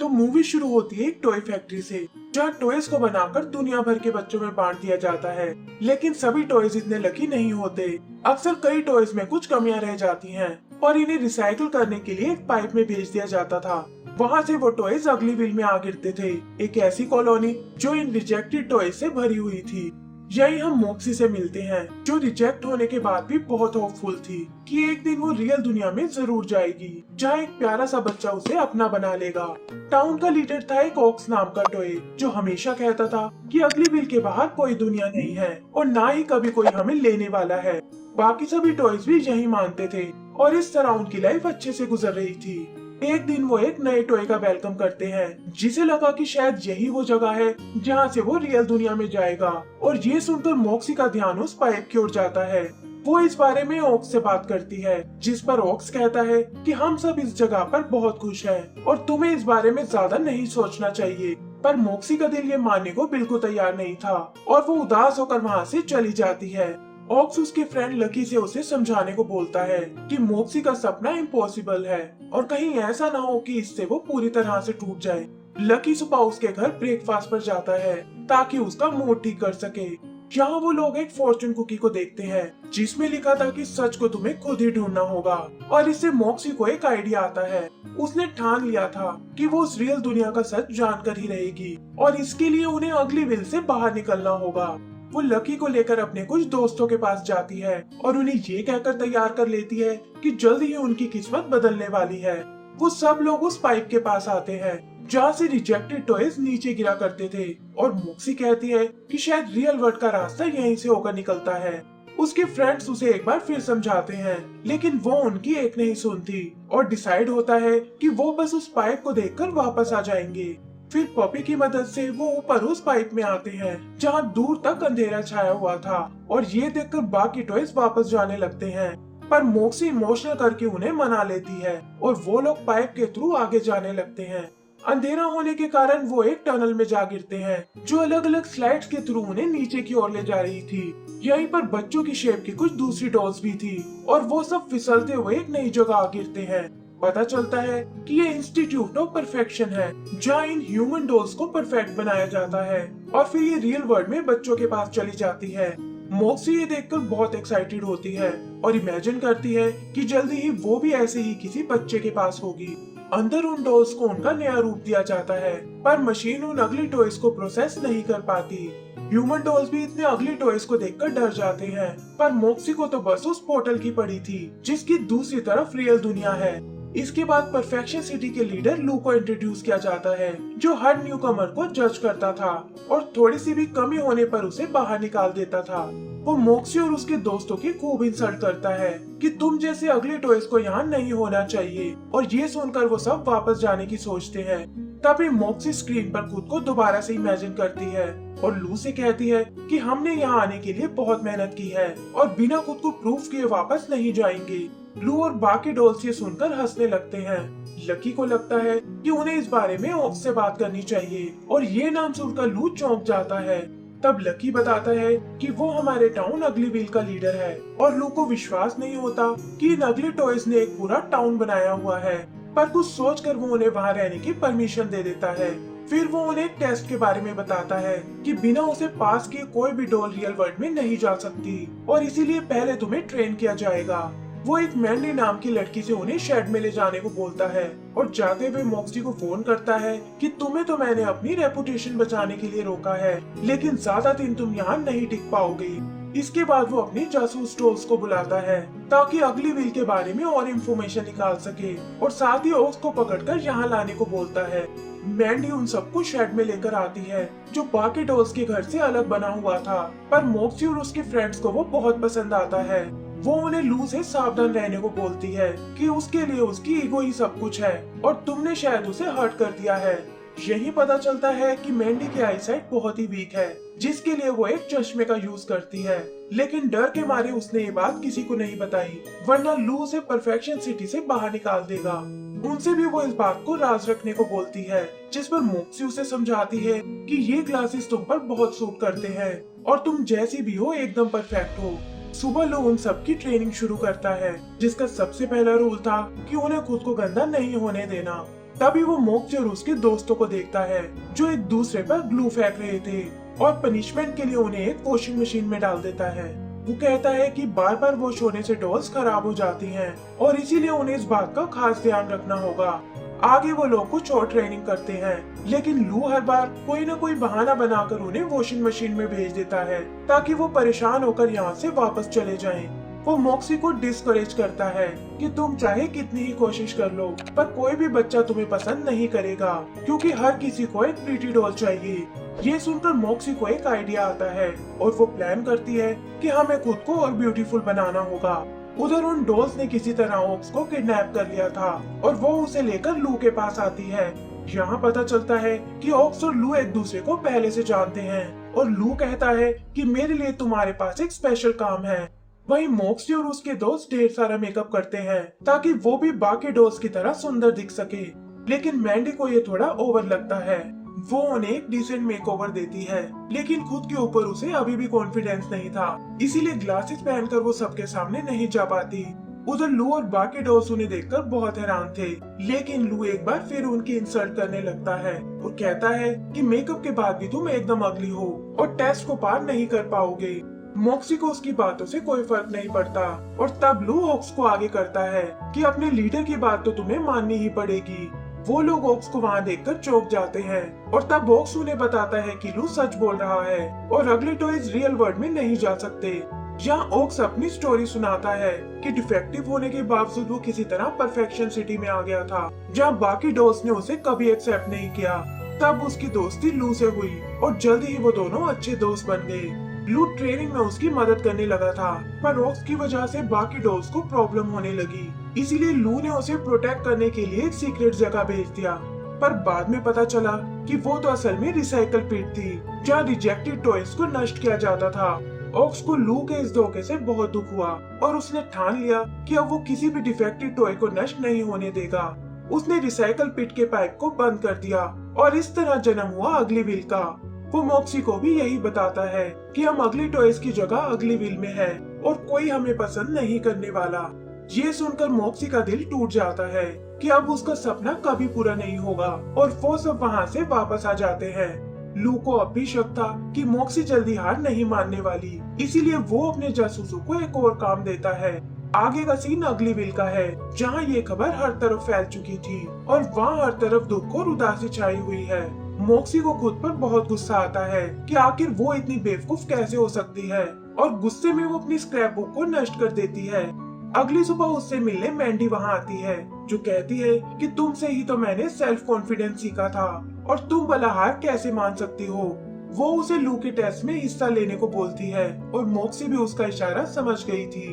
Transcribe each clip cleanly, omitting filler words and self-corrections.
तो मूवी शुरू होती है एक टॉय फैक्ट्री से, जहाँ टॉयज को बनाकर दुनिया भर के बच्चों में बांट दिया जाता है। लेकिन सभी टॉयज इतने लकी नहीं होते। अक्सर कई टॉयज में कुछ कमियां रह जाती हैं और इन्हें रिसाइकिल करने के लिए एक पाइप में भेज दिया जाता था। वहाँ से वो टॉयज अगली व्हील में आ गिरते थे, एक ऐसी कॉलोनी जो इन रिजेक्टेड टॉयज से भरी हुई थी। यही हम मॉक्सी से मिलते हैं, जो रिजेक्ट होने के बाद भी बहुत होपफुल थी कि एक दिन वो रियल दुनिया में जरूर जाएगी, जहाँ एक प्यारा सा बच्चा उसे अपना बना लेगा। टाउन का लीडर था एक ऑक्स नाम का टॉय, जो हमेशा कहता था कि अगली व्हील के बाहर कोई दुनिया नहीं है और ना ही कभी कोई हमें लेने वाला है। बाकी सभी टॉयज भी यही मानते थे और इस तरह उनकी लाइफ अच्छे से गुजर रही थी। एक दिन वो एक नए टॉय का वेलकम करते हैं, जिसे लगा कि शायद यही वो जगह है जहाँ से वो रियल दुनिया में जाएगा। और ये सुनकर मॉक्सी का ध्यान उस पाइप की ओर जाता है। वो इस बारे में ऑक्स से बात करती है, जिस पर ऑक्स कहता है कि हम सब इस जगह पर बहुत खुश हैं और तुम्हें इस बारे में ज्यादा नहीं सोचना चाहिए। पर मॉक्सी का दिल ये मानने को बिल्कुल तैयार नहीं था और वो उदास होकर वहाँ से चली जाती है। ऑक्स उसके फ्रेंड लकी से उसे समझाने को बोलता है कि मॉक्सी का सपना इम्पॉसिबल है और कहीं ऐसा ना हो कि इससे वो पूरी तरह से टूट जाए। लकी सुबह उसके घर ब्रेकफास्ट पर जाता है ताकि उसका मूड ठीक कर सके। यहाँ वो लोग एक फॉर्चून कुकी को देखते हैं, जिसमें लिखा था कि सच को तुम्हें खुद ही ढूंढना होगा। और इससे मॉक्सी को एक आइडिया आता है। उसने ठान लिया था कि वो उस रियल दुनिया का सच जानकर ही रहेगी और इसके लिए उन्हें अगली व्हील से बाहर निकलना होगा। वो लकी को लेकर अपने कुछ दोस्तों के पास जाती है और उन्हें ये कहकर तैयार कर लेती है कि जल्द ही उनकी किस्मत बदलने वाली है। वो सब लोग उस पाइप के पास आते हैं जहाँ से रिजेक्टेड टॉयज नीचे गिरा करते थे और मॉक्सी कहती है कि शायद रियल वर्ल्ड का रास्ता यहीं से होकर निकलता है। उसके फ्रेंड्स उसे एक बार फिर समझाते हैं, लेकिन वो उनकी एक नहीं सुनती और डिसाइड होता है कि वो बस उस पाइप को देखकर वापस आ जाएंगे। फिर पॉपी की मदद से वो ऊपर उस पाइप में आते हैं जहाँ दूर तक अंधेरा छाया हुआ था और ये देखकर बाकी टॉयज वापस जाने लगते हैं। पर मॉक्सी इमोशनल करके उन्हें मना लेती है और वो लोग पाइप के थ्रू आगे जाने लगते हैं। अंधेरा होने के कारण वो एक टनल में जा गिरते हैं, जो अलग अलग स्लाइड्स के थ्रू उन्हें नीचे की ओर ले जा रही थी। यहीं पर बच्चों की शेप की कुछ दूसरी डॉल्स भी थी और वो सब फिसलते हुए एक नई जगह आ गिरते हैं। पता चलता है कि ये इंस्टीट्यूट ऑफ परफेक्शन है, जहाँ इन ह्यूमन डॉल्स को परफेक्ट बनाया जाता है और फिर ये रियल वर्ल्ड में बच्चों के पास चली जाती है। मॉक्सी ये देखकर बहुत एक्साइटेड होती है और इमेजिन करती है कि जल्दी ही वो भी ऐसे ही किसी बच्चे के पास होगी। अंदर उन डॉल्स को उनका नया रूप दिया जाता है, पर मशीन उन अगली टॉयज को प्रोसेस नहीं कर पाती। ह्यूमन डॉल्स भी इतने अगली टॉयज को देखकर डर जाते हैं, पर मॉक्सी को तो बस उस पोर्टल की पड़ी थी जिसकी दूसरी तरफ रियल दुनिया है। इसके बाद परफेक्शन सिटी के लीडर लू को इंट्रोड्यूस किया जाता है, जो हर न्यू कमर को जज करता था और थोड़ी सी भी कमी होने पर उसे बाहर निकाल देता था। वो मॉक्सी और उसके दोस्तों की खूब इंसल्ट करता है कि तुम जैसे अगले टॉयज को यहाँ नहीं होना चाहिए, और ये सुनकर वो सब वापस जाने की सोचते हैं। तभी मॉक्सी स्क्रीन पर खुद को दोबारा से इमेजिन करती है और लू से कहती है कि हमने यहाँ आने के लिए बहुत मेहनत की है और बिना खुद को प्रूफ किए वापस नहीं जाएंगे। लू और बाकी डॉल्स ये सुनकर हंसने लगते हैं। लकी को लगता है कि उन्हें इस बारे में ऑक्स से बात करनी चाहिए और ये नाम सुनकर लू चौंक जाता है। तब लकी बताता है कि वो हमारे टाउन अगली व्हील का लीडर है और लू को विश्वास नहीं होता कि इन अगले टॉयज ने एक पूरा टाउन बनाया हुआ है, पर कुछ सोचकर वो उन्हें वहाँ रहने की परमिशन दे देता है। फिर वो उन्हें एक टेस्ट के बारे में बताता है कि बिना उसे पास किए कोई भी डॉल रियल वर्ल्ड में नहीं जा सकती और इसीलिए पहले तुम्हें ट्रेन किया जाएगा। वो एक मैंडी नाम की लड़की से उन्हें शेड में ले जाने को बोलता है और जाते हुए मॉक्सी को फोन करता है कि तुम्हें तो मैंने अपनी रेपुटेशन बचाने के लिए रोका है, लेकिन ज्यादा दिन तुम यहाँ नहीं टिक पाओगे। इसके बाद वो अपनी जासूस डॉल्स को बुलाता है ताकि अगली व्हील के बारे में और इन्फॉर्मेशन निकाल सके और साथ ही ओक्स को पकड़कर यहाँ लाने को बोलता है। मैंडी उन सबको शेड में लेकर आती है, जो बाकी डॉल्स के घर से अलग बना हुआ था, पर मॉक्सी और उसके फ्रेंड्स को वो बहुत पसंद आता है। वो उन्हें लू से सावधान रहने को बोलती है कि उसके लिए उसकी ईगो ही सब कुछ है और तुमने शायद उसे हर्ट कर दिया है। यही पता चलता है कि मैंडी की आईसाइट बहुत ही वीक है, जिसके लिए वो एक चश्मे का यूज करती है, लेकिन डर के मारे उसने ये बात किसी को नहीं बताई, वरना लू उसे परफेक्शन सिटी से बाहर निकाल देगा। उनसे भी वो इस बात को राज रखने को बोलती है, जिस पर मॉक्सी उसे समझाती है कि ये ग्लासेस तुम पर बहुत सूट करते हैं और तुम जैसी भी हो एकदम परफेक्ट हो। सुबह लू उन सबकी ट्रेनिंग शुरू करता है, जिसका सबसे पहला रूल था कि उन्हें खुद को गंदा नहीं होने देना। तभी वो मोक्सी और उसके दोस्तों को देखता है जो एक दूसरे पर ग्लू फेंक रहे थे और पनिशमेंट के लिए उन्हें एक वॉशिंग मशीन में डाल देता है। वो कहता है कि बार बार वॉश होने से डॉल्स खराब हो जाती हैं और इसीलिए उन्हें इस बात का खास ध्यान रखना होगा। आगे वो लोग कुछ और ट्रेनिंग करते हैं, लेकिन लू हर बार कोई न कोई बहाना बनाकर उन्हें वॉशिंग मशीन में भेज देता है ताकि वो परेशान होकर यहाँ से वापस चले जाएं। वो मॉक्सी को डिस्करेज करता है कि तुम चाहे कितनी ही कोशिश कर लो, पर कोई भी बच्चा तुम्हें पसंद नहीं करेगा क्योंकि हर किसी को एक प्रीटी डॉल चाहिए। ये सुनकर मॉक्सी को एक आइडिया आता है और वो प्लान करती है कि हमें खुद को और ब्यूटीफुल बनाना होगा। उधर उन डॉल्स ने किसी तरह ओक्स को किडनैप कर लिया था और वो उसे लेकर लू के पास आती है। यहाँ पता चलता है कि ओक्स और लू एक दूसरे को पहले से जानते हैं और लू कहता है कि मेरे लिए तुम्हारे पास एक स्पेशल काम है। वहीं मॉक्सी और उसके दोस्त ढेर सारा मेकअप करते हैं ताकि वो भी बाकी डॉल्स की तरह सुंदर दिख सके, लेकिन मैंडी को ये थोड़ा ओवर लगता है। वो उन्हें एक डिसेंट मेकओवर देती है, लेकिन खुद के ऊपर उसे अभी भी कॉन्फिडेंस नहीं था, इसीलिए ग्लासेस पहनकर वो सबके सामने नहीं जा पाती। उधर लू और बाकी डॉल्स उन्हें देखकर बहुत हैरान थे, लेकिन लू एक बार फिर उनकी इंसल्ट करने लगता है और कहता है कि मेकअप के बाद भी तुम एकदम अगली हो और टेस्ट को पार नहीं कर पाओगे। मॉक्सी को उसकी बातों से कोई फर्क नहीं पड़ता और तब लू ओक्स को आगे करता है कि अपने लीडर की बात तो तुम्हें माननी ही पड़ेगी। वो लोग ओक्स को वहाँ देखकर चौंक जाते हैं और तब ओक्स उन्हें बताता है कि लू सच बोल रहा है और अगले टॉयज रियल वर्ल्ड में नहीं जा सकते। यहाँ ओक्स अपनी स्टोरी सुनाता है कि डिफेक्टिव होने के बावजूद वो किसी तरह परफेक्शन सिटी में आ गया था, जहाँ बाकी डॉल्स ने उसे कभी एक्सेप्ट नहीं किया। तब उसकी दोस्ती लू से हुई और जल्दी ही वो दोनों अच्छे दोस्त बन गए। लू ट्रेनिंग में उसकी मदद करने लगा था, पर ओक्स की वजह से बाकी डॉल्स को प्रॉब्लम होने लगी, इसीलिए लू ने उसे प्रोटेक्ट करने के लिए एक सीक्रेट जगह भेज दिया। पर बाद में पता चला कि वो तो असल में रिसाइकल पिट थी, जहाँ रिजेक्टेड टॉयज को नष्ट किया जाता था। ओक्स को लू के इस धोखे से बहुत दुख हुआ और उसने ठान लिया कि अब वो किसी भी डिफेक्टेड टॉय को नष्ट नहीं होने देगा। उसने रिसाइकल पिट के पाइप को बंद कर दिया और इस तरह जन्म हुआ अगली व्हील का। वो मॉक्सी को भी यही बताता है कि हम अगली टॉयज की जगह अगली व्हील में है और कोई हमें पसंद नहीं करने वाला। ये सुनकर मॉक्सी का दिल टूट जाता है कि अब उसका सपना कभी पूरा नहीं होगा और वो सब वहाँ से वापस आ जाते हैं। लू को अब भी शक था कि मॉक्सी जल्दी हार नहीं मानने वाली, इसीलिए वो अपने जासूसों को एक और काम देता है। आगे का सीन अगली व्हील का है, जहाँ ये खबर हर तरफ फैल चुकी थी और वहाँ हर तरफ दुख और उदासी छाई हुई है। मॉक्सी को खुद पर बहुत गुस्सा आता है कि आखिर वो इतनी बेवकूफ कैसे हो सकती है और गुस्से में वो अपनी स्क्रैप बुक को नष्ट कर देती है। अगली सुबह उससे मिलने मैंडी वहाँ आती है, जो कहती है कि तुमसे ही तो मैंने सेल्फ कॉन्फिडेंस सीखा था और तुम भला हार कैसे मान सकती हो। वो उसे लू के टेस्ट में हिस्सा लेने को बोलती है और मॉक्सी भी उसका इशारा समझ गई थी।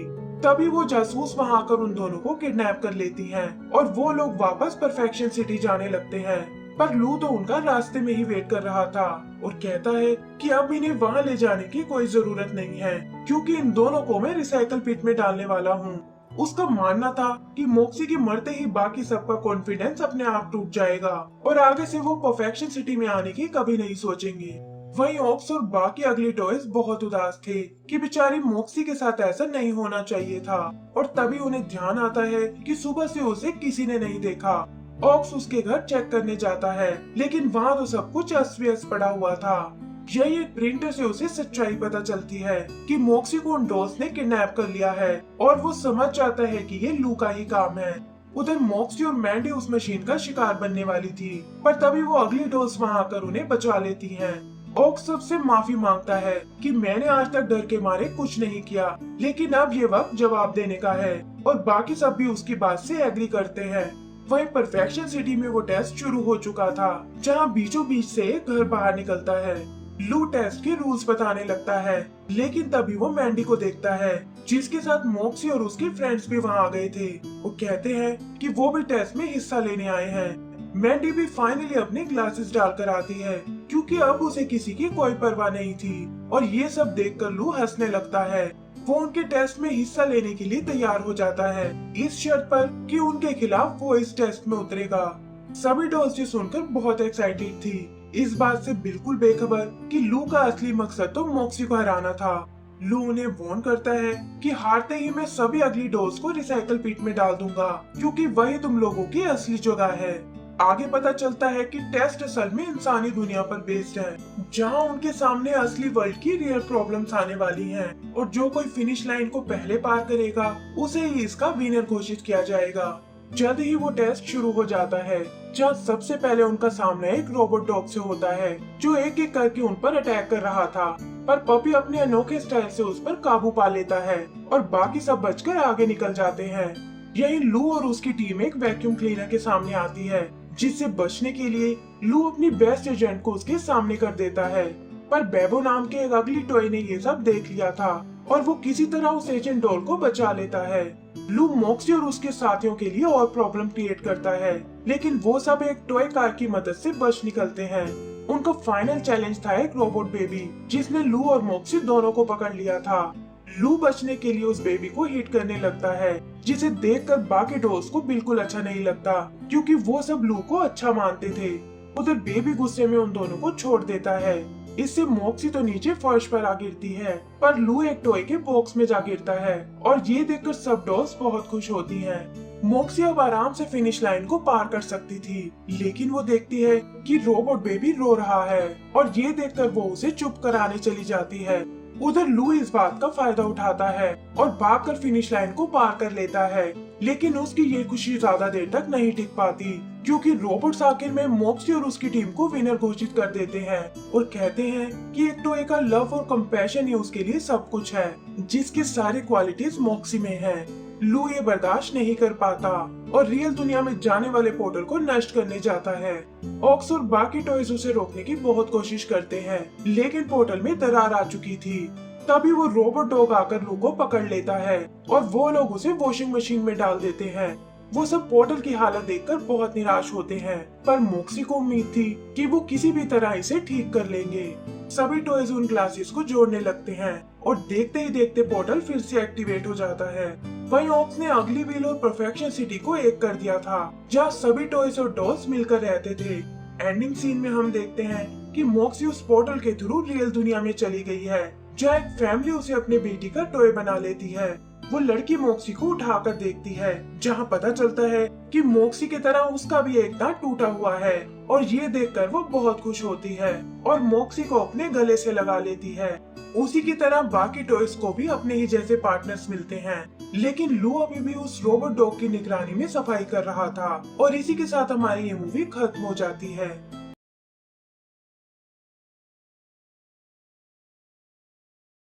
तभी वो जासूस वहाँ आकर उन दोनों को किडनैप कर लेती हैं और वो लोग वापस परफेक्शन सिटी जाने लगते हैं। पर लू तो उनका रास्ते में ही वेट कर रहा था और कहता है कि अब इन्हें वहाँ ले जाने की कोई जरूरत नहीं है, क्योंकि इन दोनों को मैं रिसाइकल पिट में डालने वाला हूँ। उसका मानना था कि मॉक्सी के मरते ही बाकी सबका कॉन्फिडेंस अपने आप टूट जाएगा और आगे से वो परफेक्शन सिटी में आने की कभी नहीं सोचेंगे। वहीं ओक्स और बाकी अगली टॉयज बहुत उदास थे कि बेचारी मॉक्सी के साथ ऐसा नहीं होना चाहिए था और तभी उन्हें ध्यान आता है कि सुबह से उसे किसी ने नहीं देखा। ओक्स उसके घर चेक करने जाता है, लेकिन वहाँ तो सब कुछ अस्त व्यस्त पड़ा हुआ था। यही एक प्रिंटर से उसे सच्चाई पता चलती है कि मॉक्सी को उन डॉल्स ने किडनैप कर लिया है और वो समझ जाता है कि ये लू का ही काम है। उधर मॉक्सी और मैंडी उस मशीन का शिकार बनने वाली थी, पर तभी वो अगली डॉल्स वहाँ आकर उन्हें बचा लेती हैं। ओक्स सबसे माफी मांगता है कि मैंने आज तक डर के मारे कुछ नहीं किया, लेकिन अब ये वक्त जवाब देने का है और बाकी सब भी उसकी बात से एग्री करते हैं। वहीं परफेक्शन सिटी में वो टेस्ट शुरू हो चुका था, जहाँ बीचों बीच से एक घर बाहर निकलता है। लू टेस्ट के रूल्स बताने लगता है, लेकिन तभी वो मैंडी को देखता है, जिसके साथ मॉक्सी और उसके फ्रेंड्स भी वहाँ आ गए थे। वो कहते हैं कि वो भी टेस्ट में हिस्सा लेने आए हैं। मैंडी भी फाइनली अपने ग्लासेस डालकर आती है, क्योंकि अब उसे किसी की कोई परवाह नहीं थी और ये सब देखकर लू हंसने लगता है। वो उनके टेस्ट में हिस्सा लेने के लिए तैयार हो जाता है, इस शर्त पर कि उनके खिलाफ वो इस टेस्ट में उतरेगा। सभी डॉल्स ये सुनकर बहुत एक्साइटेड थी, इस बात से बिल्कुल बेखबर कि लू का असली मकसद तो मॉक्सी को हराना था। लू उन्हें वार्न करता है कि हारते ही मैं सभी अगली डॉल्स को रिसाइकल पिट में डाल दूंगा, क्योंकि वही तुम लोगों की असली जगह है। आगे पता चलता है कि टेस्ट असल में इंसानी दुनिया पर बेस्ड है, जहां उनके सामने असली वर्ल्ड की रियल प्रॉब्लम्स आने वाली हैं और जो कोई फिनिश लाइन को पहले पार करेगा उसे ही इसका विनर घोषित किया जाएगा। जल्द ही वो टेस्ट शुरू हो जाता है, जहाँ सबसे पहले उनका सामना एक रोबोट डॉग से होता है जो एक एक करके उन पर अटैक कर रहा था, पर पपी अपने अनोखे स्टाइल से उस पर काबू पा लेता है और बाकी सब बचकर आगे निकल जाते हैं। यही लू और उसकी टीम एक वैक्यूम क्लीनर के सामने आती है, जिससे बचने के लिए लू अपनी बेस्ट एजेंट को उसके सामने कर देता है। पर बेबो नाम के एक अगली टॉय ने ये सब देख लिया था और वो किसी तरह उस एजेंट डॉल को बचा लेता है। लू मॉक्सी और उसके साथियों के लिए और प्रॉब्लम क्रिएट करता है, लेकिन वो सब एक टॉय कार की मदद से बच निकलते हैं। उनका फाइनल चैलेंज था एक रोबोट बेबी, जिसने लू और मॉक्सी दोनों को पकड़ लिया था। लू बचने के लिए उस बेबी को हिट करने लगता है, जिसे देखकर बाकी डॉल्स को बिल्कुल अच्छा नहीं लगता, क्योंकि वो सब लू को अच्छा मानते थे। उधर बेबी गुस्से में उन दोनों को छोड़ देता है। इससे मॉक्सी तो नीचे फर्श पर आ गिरती है, पर लू एक टॉय के बॉक्स में जा गिरता है और ये देखकर सब डॉल्स बहुत खुश होती हैं। मॉक्सी अब आराम से फिनिश लाइन को पार कर सकती थी, लेकिन वो देखती है कि रोबोट बेबी रो रहा है और ये देखकर वो उसे चुप कराने चली जाती है। उधर लू इस बात का फायदा उठाता है और भागकर फिनिश लाइन को पार कर लेता है, लेकिन उसकी ये खुशी ज्यादा देर तक नहीं टिक पाती, क्योंकि रोबोट्स आखिर में मॉक्सी और उसकी टीम को विनर घोषित कर देते हैं और कहते हैं कि एक टॉय का लव और कंपैशन ही उसके लिए सब कुछ है, जिसकी सारी क्वालिटीज मॉक्सी में है। लू ये बर्दाश्त नहीं कर पाता और रियल दुनिया में जाने वाले पोर्टल को नष्ट करने जाता है। ऑक्स और बाकी टॉयज उसे रोकने की बहुत कोशिश करते हैं, लेकिन पोर्टल में दरार आ चुकी थी। तभी वो रोबोट डॉग आकर लू को पकड़ लेता है और वो लोग उसे वॉशिंग मशीन में डाल देते हैं। वो सब पोर्टल की हालत देखकर बहुत निराश होते हैं, पर मॉक्सी को उम्मीद थी कि वो किसी भी तरह इसे ठीक कर लेंगे। सभी टॉयज उन ग्लासेस को जोड़ने लगते हैं और देखते ही देखते पोर्टल फिर से एक्टिवेट हो जाता है। वहीं ऑक्स ने अगली व्हील और परफेक्शन सिटी को एक कर दिया था, जहाँ सभी टॉयज और डॉल्स मिलकर रहते थे। एंडिंग सीन में हम देखते हैं कि मॉक्सी उस पोर्टल के थ्रू रियल दुनिया में चली गई है, जहाँ एक फैमिली उसे अपने बेटी का टॉय बना लेती है। वो लड़की मॉक्सी को उठाकर देखती है, जहाँ पता चलता है कि मॉक्सी की तरह उसका भी एक दांत टूटा हुआ है और ये देखकर वो बहुत खुश होती है और मॉक्सी को अपने गले से लगा लेती है। उसी की तरह बाकी टॉयज को भी अपने ही जैसे पार्टनर्स मिलते हैं, लेकिन लू अभी भी उस रोबोट डॉग की निगरानी में सफाई कर रहा था और इसी के साथ हमारी ये मूवी खत्म हो जाती है।